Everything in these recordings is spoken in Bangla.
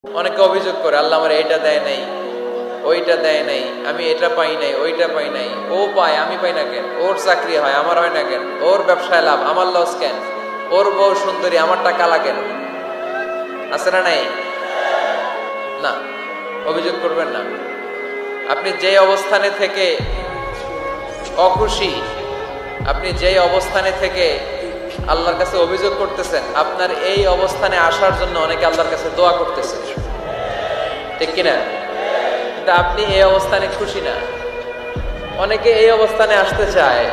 অনেকে অভিযোগ করে আল্লাহ আমার এটা দেয় নাই, ওইটা দেয় নাই, আমি এটা পাই নাই, ওইটা পাই নাই। ও পায়, আমি পাই না কেন? ওর চাকরি হয়, আমার হয় না কেন? ওর ব্যবসায় লাভ, আমার লস কেন? ওর বউ সুন্দরী, আমারটা কালা কেন? আছে না নাই? না, অভিযোগ করবেন না। আপনি যে অবস্থানে থেকে অখুশি, আপনি যেই অবস্থানে থেকে আল্লাহর কাছে অভিযোগ করতেছেন, আপনার এই অবস্থানে আসার জন্য অনেকে আল্লাহর কাছে দোয়া করতেছে, ঠিক কিনা? কিন্তু আপনি এই অবস্থানে খুশি না। অনেকে এই অবস্থানে আসতে চায়,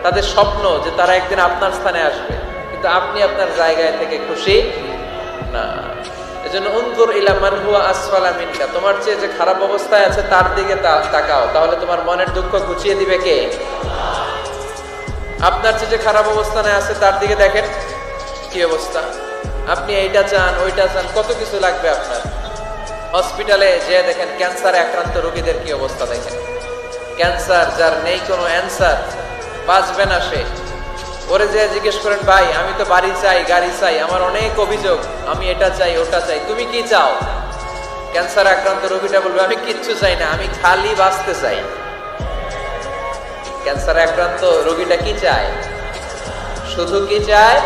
তাদের স্বপ্ন যে তারা একদিন আপনার স্থানে আসবে, কিন্তু আপনি আপনার জায়গায় থেকে খুশি না। এজন্য উনজুর ইলা মান হুয়া আসফালা মিনকা, তোমার চেয়ে যে খারাপ অবস্থায় আছে তার দিকে তাকাও, তাহলে তোমার মনের দুঃখ ঘুচিয়ে দিবে কে? আপনার চেয়ে যে খারাপ অবস্থানে আছে তার দিকে দেখেন কি অবস্থা। আপনি এইটা চান, ওইটা চান, কত কিছু লাগবে আপনার। হসপিটালে যে দেখেন ক্যান্সারে আক্রান্ত রোগীদের কি অবস্থা দেখেন। ক্যান্সার যার নেই কোনো অ্যান্সার, বাঁচবে না সে। ওরে যে জিজ্ঞেস করেন, ভাই আমি তো বাড়ি চাই, গাড়ি চাই, আমার অনেক অভিযোগ, আমি এটা চাই, ওটা চাই, তুমি কি চাও? ক্যান্সার আক্রান্ত রোগীটা বলবে, আমি কিচ্ছু চাই না, আমি খালি বাঁচতে চাই। ক্যান্সার আক্রান্ত রোগীটা কি চায়? শুধু কি চায়?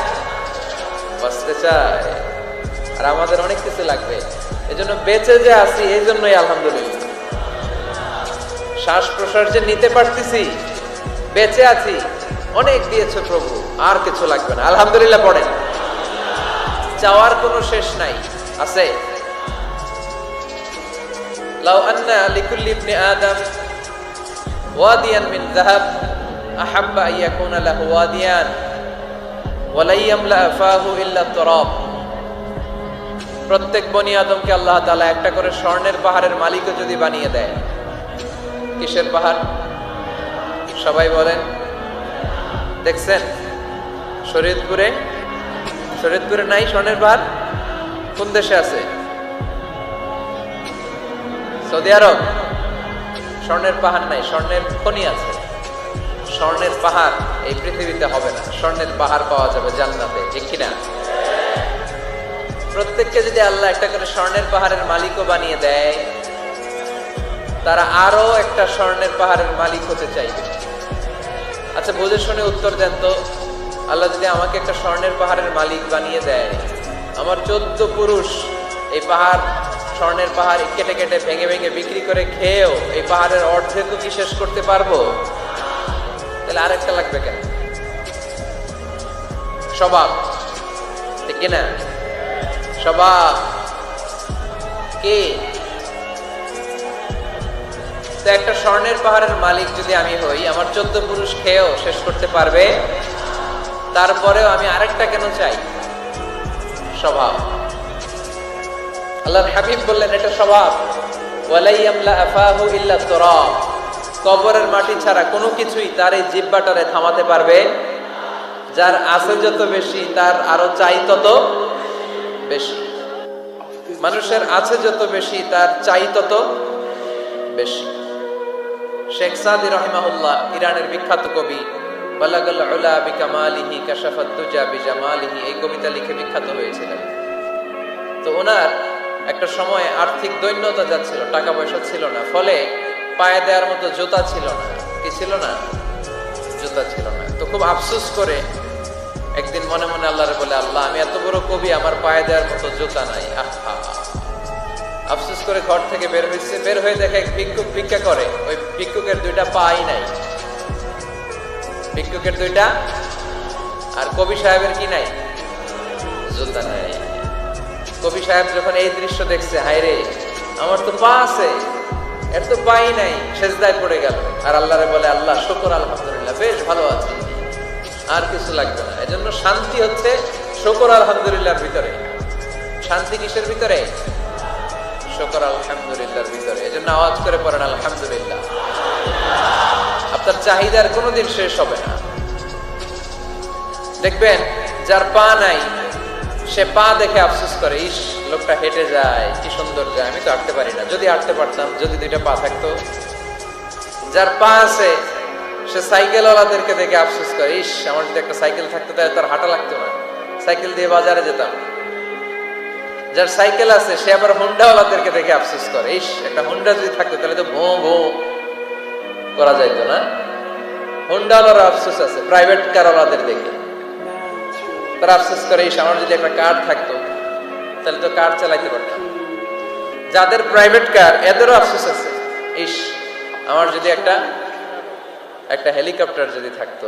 বাঁচতে চায়। আর আমাদের অনেক কিছু লাগবে। এজন্য বেঁচে যে আছি, এই জন্যই আলহামদুলিল্লাহ। শ্বাস প্রশ্বাস যে নিতে পারতেছি, বেঁচে আছি, অনেক দিয়েছে প্রভু, আর কিছু লাগবে না, আলহামদুলিল্লাহ পড়েন। চাওয়ার কোনো শেষ নাই, আছে? লাউ আন্না লিকুল্লি ইবনি আদম ওয়াদিয়ান মিন যাহাব আহাব্বা আন ইয়াকুনা লাহু ওয়াদিয়ান ওয়া লা ইয়ামলা ফাহু ইল্লা তুরাব। প্রত্যেক বনি আদমকে আল্লাহ তাআলা একটা করে স্বর্ণের পাহাড়ের মালিকও যদি বানিয়ে দেয়। কিসের পাহাড়? সবাই বলেন। দেখছেন শরীয়তপুরে? শরীয়তপুরে নাই স্বর্ণের পাহাড়? কোন দেশে আছে? সৌদি আরব। স্বর্ণের পাহাড় নাই, স্বর্ণের খনি আছে। স্বর্ণের পাহাড় এই পৃথিবীতে হবে না, স্বর্ণের পাহাড় পাওয়া যাবে জান্নাতে, ঠিক কিনা? প্রত্যেককে যদি আল্লাহ একটা করে স্বর্ণের পাহাড়ের মালিকও বানিয়ে দেয়, তারা আরো একটা স্বর্ণের পাহাড়ের মালিক হতে চাইবে। আচ্ছা বুঝে শুনে উত্তর দেন তো, আল্লাহ যদি আমাকে একটা স্বর্ণের পাহাড়ের মালিক বানিয়ে দেয়, আমার 14 পুরুষ এই পাহাড়, স্বর্ণের পাহাড় কেটে কেটে ভেঙে ভেঙে বিক্রি করে খেয়েও এই পাহাড়ের অর্ধেকও কি শেষ করতে পারবো? তাহলে আরেকটা লাগবে কেন? স্বভাব, ঠিক কিনা? স্বভাব কি? তো একটা স্বর্ণের পাহাড়ের মালিক যদি আমি হই, আমার 14 পুরুষ খেয়েও শেষ করতে পারবে, তারপরেও আমি আরেকটা কেন চাই? স্বভাব। আল্লাহর হাবিব বললেন এটা স্বভাব। ওয়ালা ইয়ামলা আফাহু ইল্লা তুরাব, কবরের মাটি ছাড়া কোনো কিছুই তার এই জিহ্বাটারে থামাতে পারবে। যার আছে যত বেশি, তার আরো চাই তত বেশি। মানুষের আছে যত বেশি, তার চাই তত বেশি। শেখ সাদি রাহিমাহুল্লাহ, ইরানের বিখ্যাত কবি, বালাগাল উলা বিকামালিহি কাশাফাত দুজা বিজামালিহি, এই কবিতা লিখে বিখ্যাত হয়েছিলেন। তো ওনার একটা সময় আর্থিক দৈন্যতা যাচ্ছিল, টাকা পয়সা ছিল না, ফলে পায়ে দেওয়ার মতো জুতা ছিল না। কি ছিল না? জুতা ছিল না। তো খুব আফসোস করে একদিন মনে মনে আল্লাহরে বলে, আল্লাহ আমি এত বড় কবি, আমার পায়ে দেওয়ার মতো জুতা নাই। আহা, আফসোস করে ঘর থেকে বের হয়েছে। বের হয়ে দেখে এক ভিক্ষুক ভিক্ষা করে, ওই ভিক্ষুকের 2টা পাই নাই। ভিক্ষুকের 2টা, আর কবি সাহেবের কি নাই? জুতা নাই। কবি সাহেব যখন এই দৃশ্য দেখছে, হায় রে, আমার তো পা আছে, এর তো পাই নাই, সেজদায় পড়ে গেল। আর আল্লাহরে বলে, আল্লাহ শুকর, আলহামদুলিল্লাহ, বেশ ভালো আছি, আর কিছু লাগবে না। এজন্য শান্তি হচ্ছে শুকর আলহামদুলিল্লাহর ভিতরে। শান্তি কিসের ভিতরে? শুকর আলহামদুলিল্লাহর ভিতরে। এজন্য আওয়াজ করে পড়েন আলহামদুলিল্লাহ। আপনার চাহিদার কোনোদিন শেষ হবে না। দেখবেন যার পা নাই, সে পা দেখে আফসোস করে, ইস লোকটা হেঁটে যায়, কি সুন্দর যায়, আমি তো হাঁটতে পারি না, যদি হাঁটতে পারতাম, যদি 2টা পা থাকতো। যার পা আছে, সে সাইকেলওয়ালাদেরকে দেখে আফসোস করে, ইস আমার যদি একটা সাইকেল থাকতো তাহলে তার হাঁটা লাগতো না, সাইকেল দিয়ে বাজারে যেতাম। যার সাইকেল আছে সে আবার হুন্ডাওয়ালাদেরকে দেখে আফসোস করে, ইস একটা হুন্ডা যদি থাকতো তাহলে তো ভো ভো করা যাইতো না। হুন্ডাওয়ালার আফসোস আছে প্রাইভেট কারওয়ালাদের দেখে, তারা আফসোস করে ইস আমার যদি একটা কার থাকতো তাহলে তো কার চালাইতে পারতাম। যাদের প্রাইভেট কার এদেরও আফসোস আছে, ইস আমার যদি একটা হেলিকপ্টার যদি থাকতো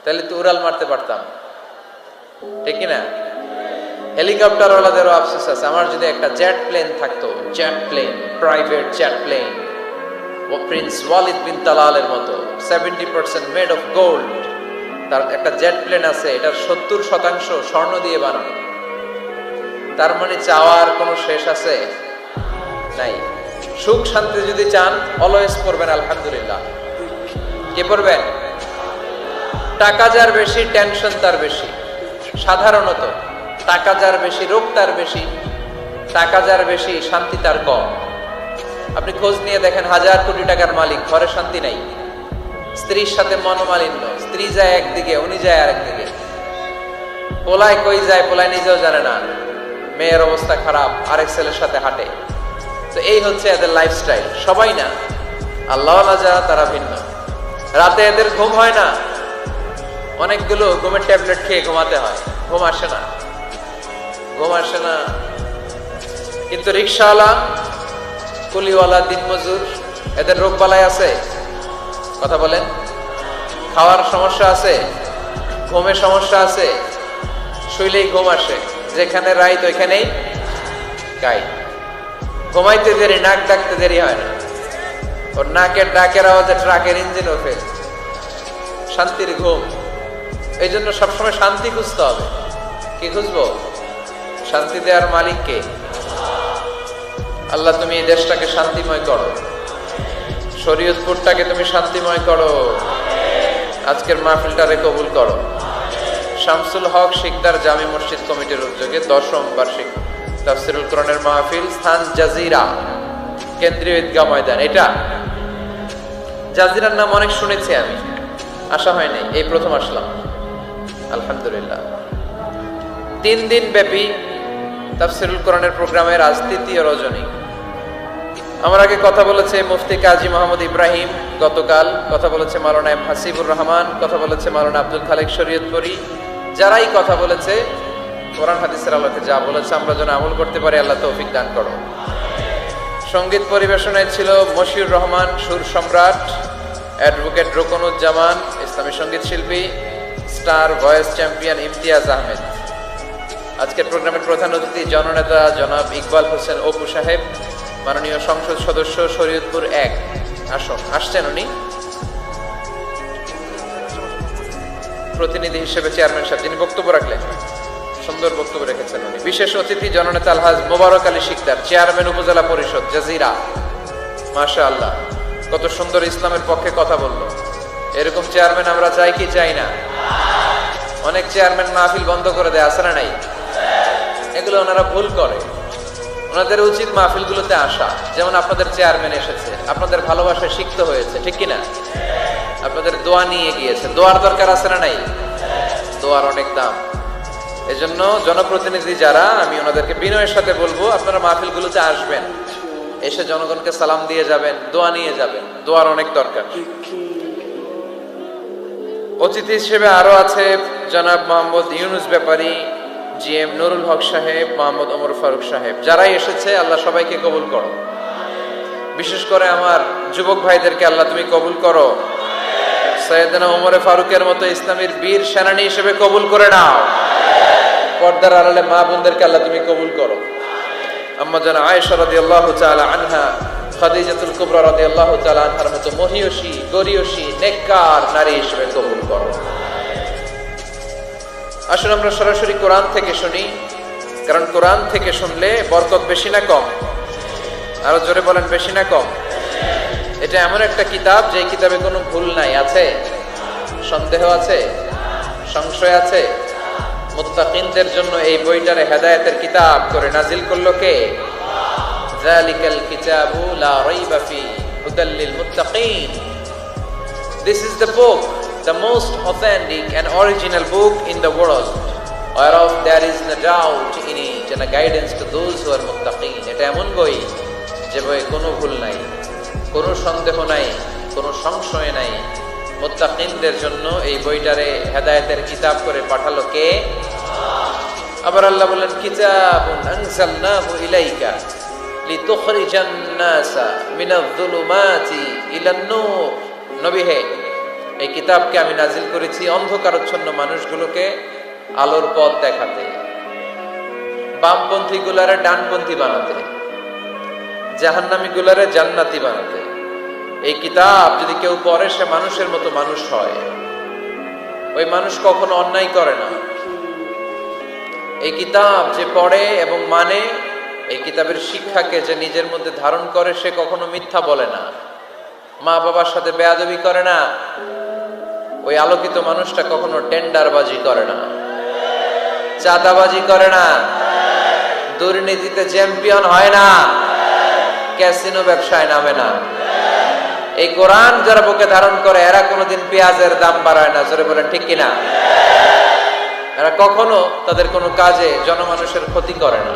তাহলে তো উড়াল মারতে পারতাম, ঠিক না? হেলিকপ্টার ওয়ালাদেরও আফসোস আছে, আমার যদি একটা জেট প্লেন থাকতো, jet plane, private jet plane, ও প্রিন্স ওয়ালিদ বিন তালালের মতো 70% মেড অফ গোল্ড, তার একটা জেট প্লেন আছে, এটার 70% স্বর্ণ দিয়ে বানানো। তার মানে চাওয়ার কোনো শেষ আছে নাই। সুখ শান্তি যদি চান অলওয়েজ পড়বেন আলহামদুলিল্লাহ। কি পড়বেন? টাকা যার বেশি টেনশন তার বেশি। সাধারণত টাকা যার বেশি রোগ তার বেশি, টাকা যার বেশি শান্তি তার কম। আপনি খোঁজ নিয়ে দেখেন, 1000 কোটি টাকার মালিক, ঘরে শান্তি নাই, স্ত্রীর সাথে মনোমালিন্য, স্ত্রী যায় একদিকে উনি যায় আরেকদিকে, পোলায় কই যায় পোলায় নিজেও জানে না, মেয়ের অবস্থা খারাপ, আরেক ছেলের সাথে হাঁটে। তো এই হচ্ছে এদের লাইফস্টাইল। সবাই না, আল্লাহওয়ালা যারা তারা ভিন্ন। রাতে এদের ঘুম হয় না, অনেকগুলো ঘুমের ট্যাবলেট খেয়ে ঘুমাতে হয়, ঘুম আসে না, ঘুম আসে না। কিন্তু রিক্সাওয়ালা, কুলিওয়ালা, দিনমজুর, এদের রোগ বালাই আছে? কথা বলেন। খাওয়ার সমস্যা আছে, ঘুমের সমস্যা আছে, শুইলেই ঘুম আসে, যেখানে রাইত ওইখানেই গাই। ঘুমাইতে দেরি, নাক ডাকতে দেরি হয় না, ওর নাকের ডাকের আওয়াজে ট্রাকের ইঞ্জিনও ফেল। শান্তির ঘুম। এই জন্য সবসময় শান্তি খুঁজতে হবে। কি খুঁজবো? শান্তি দেওয়ার মালিক কে? আল্লাহ তুমি এই দেশটাকে শান্তিময় করো, শরীয়তপুরটাকে তুমি শান্তিময় করো, আজকের মাহফিলটারে কবুল করো। শামসুল হক শিকদার জামি মসজিদ কমিটির উদ্যোগে 10ম বার্ষিক তাফসীরুল কোরআনের মাহফিল, স্থান জাজিরা, কেন্দ্রীয় ঈদগাহ ময়দান। এটা জাজিরার নাম অনেক শুনেছি আমি, আসা হয়নি, এই প্রথম আসলাম আলহামদুলিল্লাহ। 3 দিন ব্যাপী তাফসীরুল কোরআনের প্রোগ্রামের আজ 3য় রজনী। আমার আগে কথা বলেছে মুফতি কাজী মোহাম্মদ ইব্রাহিম, গতকাল কথা বলেছে মাওলানা এম হাসিবুর রহমান, কথা বলেছে মাওলানা আব্দুল খালেক শরীয়তপুরী। যারাই কথা বলেছে কোরআন হাদিসের আলোকে যা বলেছে আমরা যেন আমল করতে পারি, আল্লাহ তৌফিক দান করো। সঙ্গীত পরিবেশনায় ছিল মশিউর রহমান সুর সম্রাট, অ্যাডভোকেট রোকনুজ্জামান ইসলামী সঙ্গীত শিল্পী, star voice champion Imtiaz Ahmed. আজকের প্রোগ্রামের প্রধান অতিথি জননেতা জনাব ইকবাল হোসেন অপু সাহেব, মাননীয় সংসদ সদস্য শরীয়তপুর 1 আসন, আসছেন উনি। প্রতিনিধি হিসেবে চেয়ারম্যান সাহেব যিনি বক্তব্য রাখলেন, সুন্দর বক্তব্য রেখেছেন উনি। বিশেষ অতিথি জননেতা আলহাজ মোবারক আলী শিকদার, চেয়ারম্যান উপজেলা পরিষদ জাজিরা। মাশাআল্লাহ, কত সুন্দর ইসলামের পক্ষে কথা বললো। এরকম চেয়ারম্যান আমরা চাই কি চাই না? অনেক চেয়ারম্যান মাহফিল বন্ধ করে দেয়, আছে না নাই? এগুলো ওনারা ভুল করে। ওনাদের উচিত মাহফিলগুলোতে আসা। যেমন আপনাদের চেয়ারম্যান এসেছে, আপনাদের ভালোবাসায় সিক্ত হয়েছে, ঠিক কিনা? আপনাদের দোয়া নিয়ে গিয়েছে, দোয়ার দরকার আছে না নাই? দোয়ার অনেক দাম। এজন্য জনপ্রতিনিধি যারা, আমি ওনাদেরকে বিনয়ের সাথে বলবো আপনারা মাহফিলগুলোতে আসবেন, এসে জনগণকে সালাম দিয়ে যাবেন, দোয়া নিয়ে যাবেন, দোয়ার অনেক দরকার। অতিথি হিসেবে আরো আছে জনাব মোহাম্মদ ইউনুস ব্যাপারী, জিএম নুরুল হক সাহেব, মোহাম্মদ ওমর ফারুক সাহেব। যারাই এসেছে আল্লাহ সবাইকে কবুল করো। বিশেষ করে আমার যুবক ভাইদেরকে আল্লাহ তুমি কবুল করো। সৈয়দনা ওমর ফারুকের মতো ইসলামের বীর সেনানী হিসেবে কবুল করে নাও। পর্দার আড়ালে মা বোনদেরকে আল্লাহ তুমি কবুল করো। আম্মা জান আয়েশা রাদিয়াল্লাহু তাআলা আনহা, খাদিজাতুল কুবরা রাদিয়াল্লাহু তাআলা আনহার মতো মহিয়সী, গরিয়সী, নেককার নারী হিসেবে কবুল করো। আসুন আমরা সরাসরি কোরআন থেকে শুনি, কারণ কোরআন থেকে শুনলে বরকত বেশি না কম? আরো জোরে বলেন, বেশি না কম? এটা এমন একটা কিতাব যে কিতাবে কোনো ভুল নাই। আছে? সন্দেহ আছে? সংশয় আছে? মুত্তাকিনদের জন্য এই বইটারে হেদায়েতের কিতাব করে নাজিল করলো কে? যালিকাল কিতাবু লা রাইবা ফি হুদাল লিল মুত্তাকিন। This is the book, the most authentic and original book in the world, whereof there is no doubt in it. Teach and guidance to those who are মুত্তাকিন। এটা এমন বই যে বইয়ে কোনো ভুল নাই, কোনো সন্দেহ নাই, কোনো সংশয় নাই। মুত্তাকিনদের জন্য এই বইটারে হেদায়েতের কিতাব করে পাঠালো কে? আবার আল্লাহ বলেন কিতাবুন আনজালনাহু ইলাইকা লিতুখরিজান নাসা মিনাজ যুলুমাতি ইলান নূর। নবী হে, এই কিতাবকে আমি নাজিল করেছি অন্ধকারাচ্ছন্ন মানুষগুলোকে আলোর পথ দেখাতে, বামপন্থী গুলারে ডানপন্থী বানাতে, জাহান্নামী গুলারে জান্নাতি বানাতে। এই কিতাব যদি কেউ পড়ে সে মানুষের মতো মানুষ হয়। ওই মানুষ কখনো অন্যায় করে না। এই কিতাব যে পড়ে এবং মানে, এই কিতাবের শিক্ষাকে যে নিজের মধ্যে ধারণ করে সে কখনো মিথ্যা বলে না, মা বাবার সাথে বেয়াদবি করে না। ওই আলোকিত মানুষটা কখনো টেন্ডারবাজি করে না, চাঁদাবাজি করে না, দুর্নীতিতে চ্যাম্পিয়ন হয় না, ক্যাসিনো ব্যবসায় নামে না। এই কোরআন যারা বুকে ধারণ করে এরা কোনোদিন পেঁয়াজের দাম বাড়ায় না। জোরে বলেন ঠিক কিনা? এরা কখনো তাদের কোনো কাজে জনমানুষের ক্ষতি করে না।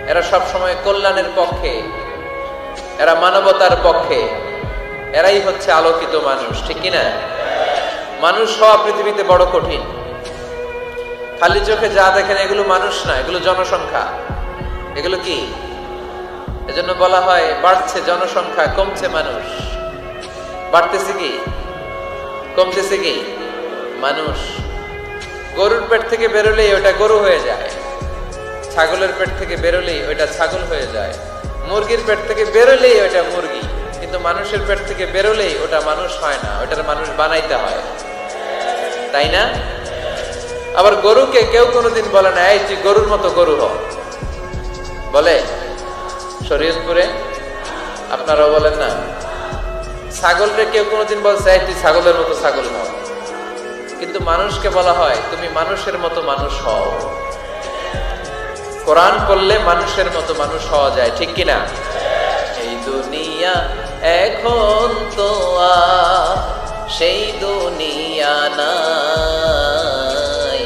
এরা সব সময় কল্যাণের পক্ষে, এরা মানবতার পক্ষে। এরাই হচ্ছে আলোকিত মানুষ, ঠিক কিনা? মানুষ হওয়া পৃথিবীতে বড় কঠিন। খালি চোখে যা দেখেন এগুলো মানুষ না, এগুলো জনসংখ্যা। এগুলো কি? এজন্য বলা হয় বাড়ছে জনসংখ্যা, কমছে মানুষ। বাড়তেছে কি, কমতেছে কি? মানুষ। গরুর পেট থেকে বেরোলেই ওটা গরু হয়ে যায়, ছাগলের পেট থেকে বেরোলেই ওইটা ছাগল হয়ে যায়, মুরগির পেট থেকে বেরোলেই ওইটা মুরগি। কিন্তু মানুষের পেট থেকে বেরোলেই ওটা মানুষ হয় না, ওটার মানুষ বানাইতে হয়, তাই না? আবার গরুকে কেউ কোনোদিন বলে না এই তুই গরুর মতো গরু হ, বলে? শরীয়তপুরে আপনারাও বলেন না? ছাগলরে কেউ কোনোদিন বলছে এই তুই ছাগলের মতো ছাগল হ। কিন্তু মানুষকে বলা হয় তুমি মানুষের মতো মানুষ হও। কোরআন পড়লে মানুষের মতো মানুষ হওয়া যায়, ঠিক কিনা? এই দুনিয়া এখন তো আর সেই দুনিয়া নাই,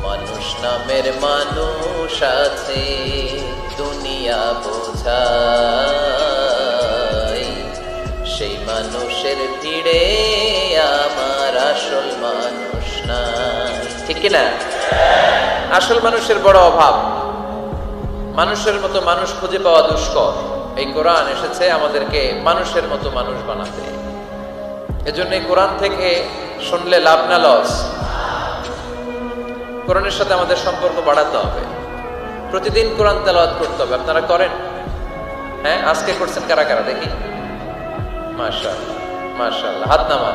মানুষ নামের মানুষ আছে দুনিয়া বোঝাই। সেই মানুষের ভিড়ে আমার আসল মানুষ নাই, ঠিক কিনা? আসল মানুষের বড় অভাব। মানুষের মতো মানুষ খুঁজে পাওয়া দুষ্কর। এই কোরআন এসেছে আমাদেরকে মানুষের মতো মানুষ বানাতে। এজন্য এই কোরআন থেকে শুনলে লাভ না লস? কোরআনের সাথে আমাদের সম্পর্ক বাড়াতে হবে। প্রতিদিন কোরআন তেলাওয়াত করতে হবে। আপনারা করেন? হ্যাঁ, আজকে করছেন কারা কারা দেখি? মাশাআল্লাহ, মাশাআল্লাহ, হাত নামান।